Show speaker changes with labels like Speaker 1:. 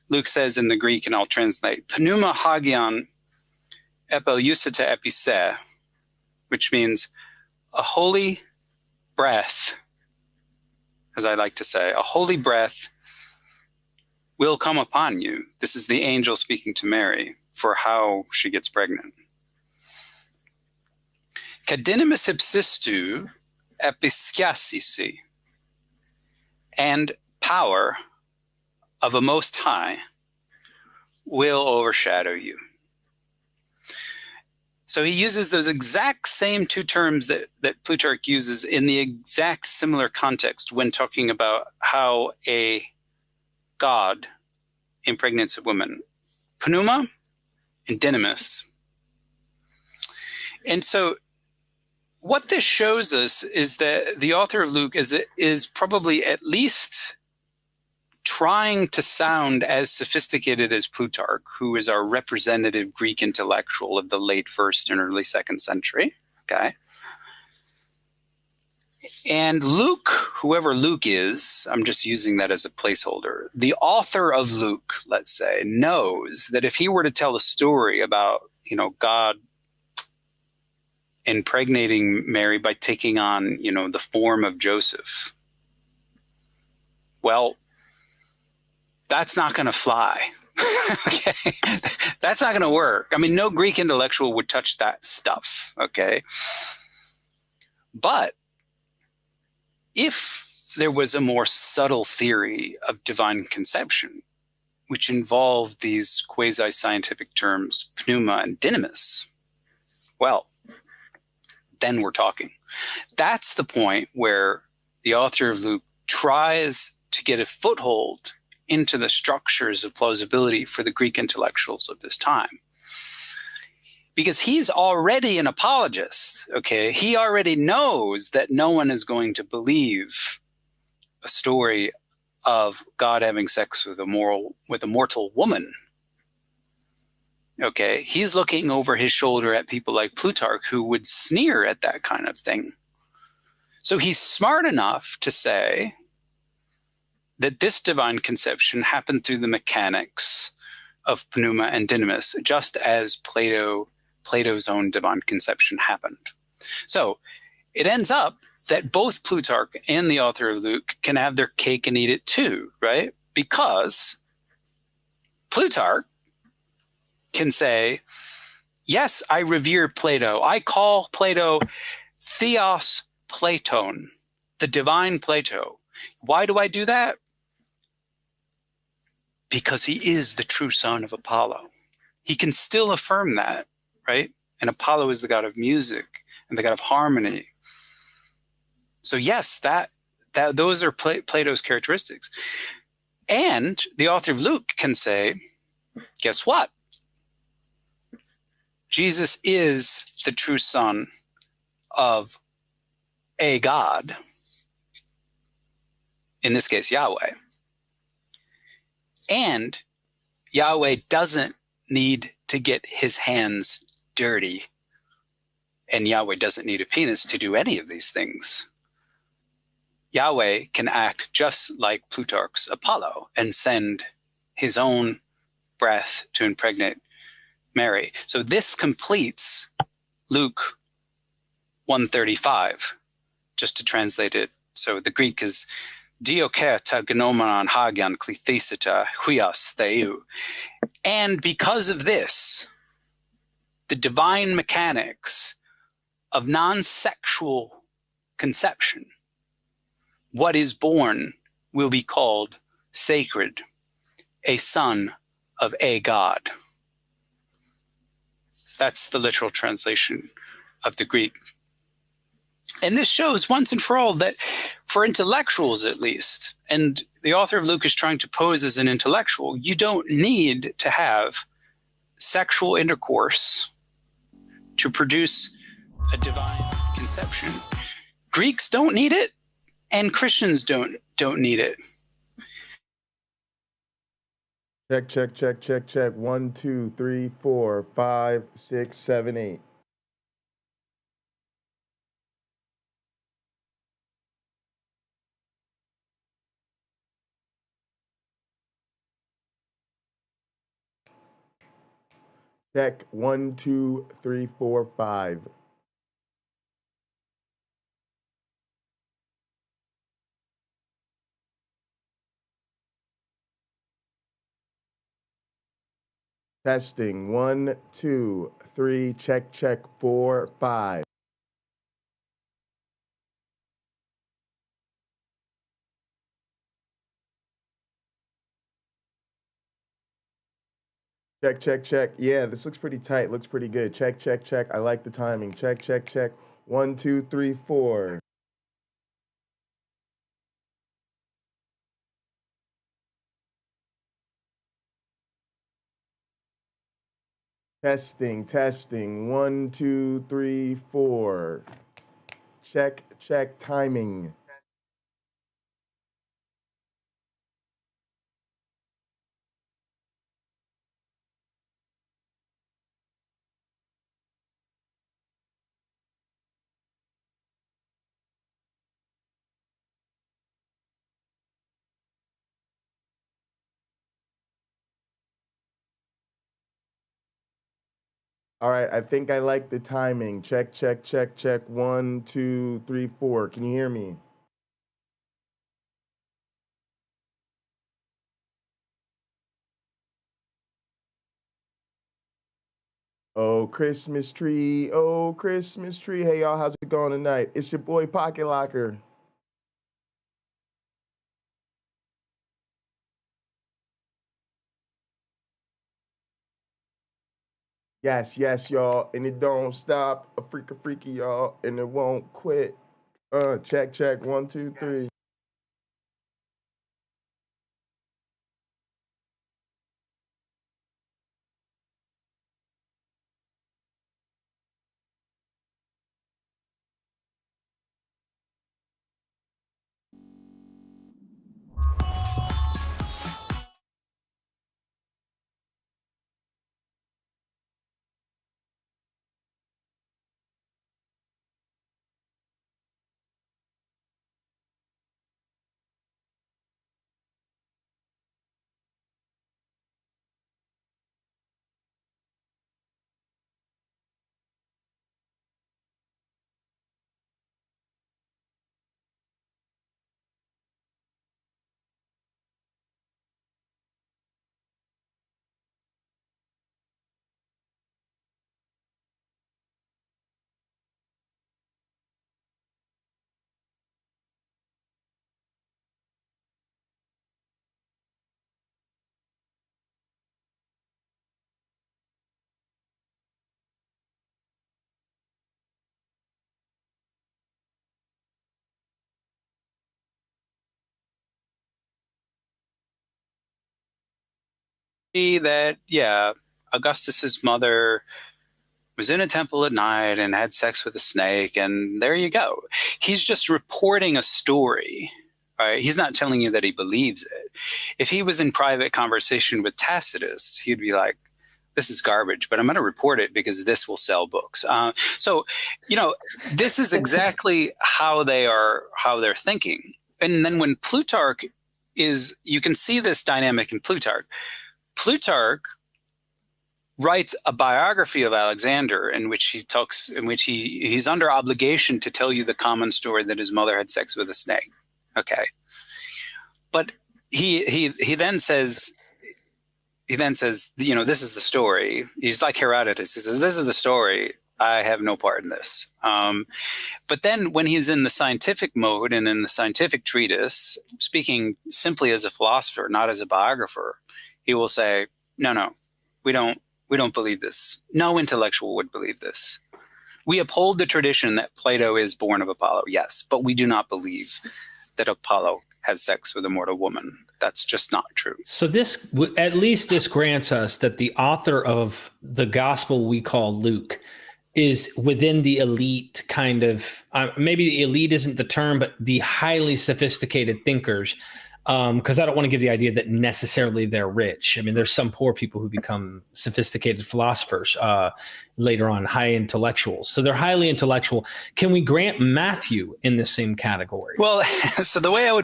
Speaker 1: Luke says in the Greek, and I'll translate, pneuma hagion epeleucita epise, which means a holy breath, as I like to say, a holy breath will come upon you. This is the angel speaking to Mary for how she gets pregnant. Cadinimus ipsistu episciasisi, and power of a Most High will overshadow you. So he uses those exact same two terms that Plutarch uses in the exact similar context when talking about how a god impregnates a woman. Pneuma and dynamis. And so what this shows us is that the author of Luke is probably at least trying to sound as sophisticated as Plutarch, who is our representative Greek intellectual of the late 1st and early 2nd century. Okay. And Luke, whoever Luke is, I'm just using that as a placeholder. The author of Luke, let's say, knows that if he were to tell a story about, God impregnating Mary by taking on, the form of Joseph, well, that's not going to fly. Okay. That's not going to work. I mean, no Greek intellectual would touch that stuff. Okay. But if there was a more subtle theory of divine conception, which involved these quasi-scientific terms, pneuma and dynamis, well, then we're talking. That's the point where the author of Luke tries to get a foothold into the structures of plausibility for the Greek intellectuals of this time. Because he's already an apologist, okay? He already knows that no one is going to believe a story of God having sex with a mortal woman. Okay? He's looking over his shoulder at people like Plutarch who would sneer at that kind of thing. So he's smart enough to say that this divine conception happened through the mechanics of pneuma and dynamis, just as Plato's own divine conception happened. So it ends up that both Plutarch and the author of Luke can have their cake and eat it too, right? Because Plutarch can say, yes, I revere Plato. I call Plato Theos Platon, the divine Plato. Why do I do that? Because he is the true son of Apollo. He can still affirm that, right? And Apollo is the god of music and the god of harmony. So yes, those are Plato's characteristics. And the author of Luke can say, guess what? Jesus is the true son of a god, in this case, Yahweh. And Yahweh doesn't need to get his hands dirty. And Yahweh doesn't need a penis to do any of these things. Yahweh can act just like Plutarch's Apollo and send his own breath to impregnate Mary. So this completes Luke 135, just to translate it. So the Greek is Dioketa gnomenon hagion klithesita huios theou. And because of this, the divine mechanics of non-sexual conception, what is born will be called sacred, a son of a god. That's the literal translation of the Greek. And this shows once and for all that for intellectuals at least, and the author of Luke is trying to pose as an intellectual, you don't need to have sexual intercourse to produce a divine conception. Greeks don't need it, and Christians don't need it.
Speaker 2: Check. 1, 2, 3, 4, 5, 6, 7, 8. Check 1, 2, 3, 4, 5. Testing 1, 2, 3. Check, check 4, 5. Check, check, check. Yeah, this looks pretty tight. Looks pretty good. Check, check, check. I like the timing. Check, check, check. 1, 2, 3, 4. Testing, testing. 1, 2, 3, 4. Check, check, timing. All right, I think I like the timing. Check, check, check, check. 1, 2, 3, 4. Can you hear me? Oh, Christmas tree. Oh, Christmas tree. Hey, y'all, how's it going tonight? It's your boy Pocket Locker. Yes, yes, y'all. And it don't stop. A freaky, y'all. And it won't quit. Check, check. 1, 2, 3.
Speaker 1: That, yeah, Augustus's mother was in a temple at night and had sex with a snake, and there you go. He's just reporting a story, right? He's not telling you that he believes it. If he was in private conversation with Tacitus, he'd be like, this is garbage, but I'm going to report it because this will sell books. So, this is exactly how they're thinking. And then when Plutarch you can see this dynamic in Plutarch. Plutarch writes a biography of Alexander in which he's under obligation to tell you the common story that his mother had sex with a snake. Okay. But he then says, this is the story. He's like Herodotus. He says, this is the story. I have no part in this. But then when he's in the scientific mode and in the scientific treatise, speaking simply as a philosopher, not as a biographer, he will say, no, we don't believe this. No intellectual would believe this. We uphold the tradition that Plato is born of Apollo, yes, but we do not believe that Apollo has sex with a mortal woman. That's just not true.
Speaker 3: So at least this grants us that the author of the gospel we call Luke is within the elite kind of, maybe the elite isn't the term, but the highly sophisticated thinkers. Because I don't want to give the idea that necessarily they're rich. I mean, there's some poor people who become sophisticated philosophers later on, high intellectuals. So they're highly intellectual. Can we grant Matthew in the same category?
Speaker 1: Well, so the way I would